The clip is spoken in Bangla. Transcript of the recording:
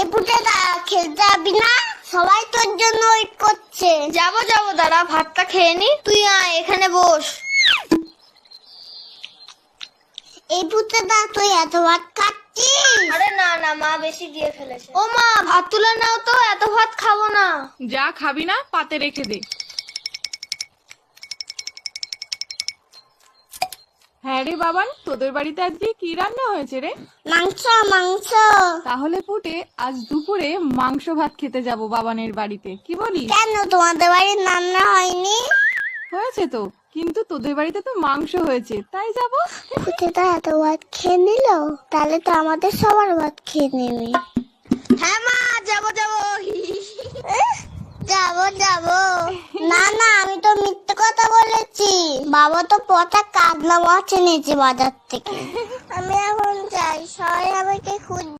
এই পুটেদা খেলতে যাবি না? সবাই তোর জন্য ওয়েট করছে। যাবো দাঁড়া, ভাতটা খেয়ে নি। তুই আয়, এখানে বস। এই পুটেদা তুই এত ভাত খাচ্ছিস? আরে না মা বেশি দিয়ে ফেলেছে। ও মা, ভাত তুলে নাও তো, এত ভাত খাবো না। যা খাবি না পাতে রেখে দে। হ্যাঁ রে বাবান, তোদের বাড়িতে আজকে কি রান্না হয়েছে রে? মাংস মাংস। তাহলে পুটে আজ দুপুরে মাংস ভাত খেতে যাব বাবানের বাড়িতে, কি বলিস? কেন তোমাদের বাড়ির রান্না হয়নি? হয়েছে তো, কিন্তু তোদের বাড়িতে তো মাংস হয়েছে, তাই যাব। পুটেদা এত ভাত খেয়ে নিল, তাহলে তো আমাদের সবার ভাত খেয়ে নেবে। হ্যাঁ মা, যাবো যাবো না আমি তো মিথ্যে কথা বলেছি। বাবা তো পচা কাতলা মাছ এনেছে বাজার থেকে। আমি এখন যাই, সবাই আমাকে খুঁজছে।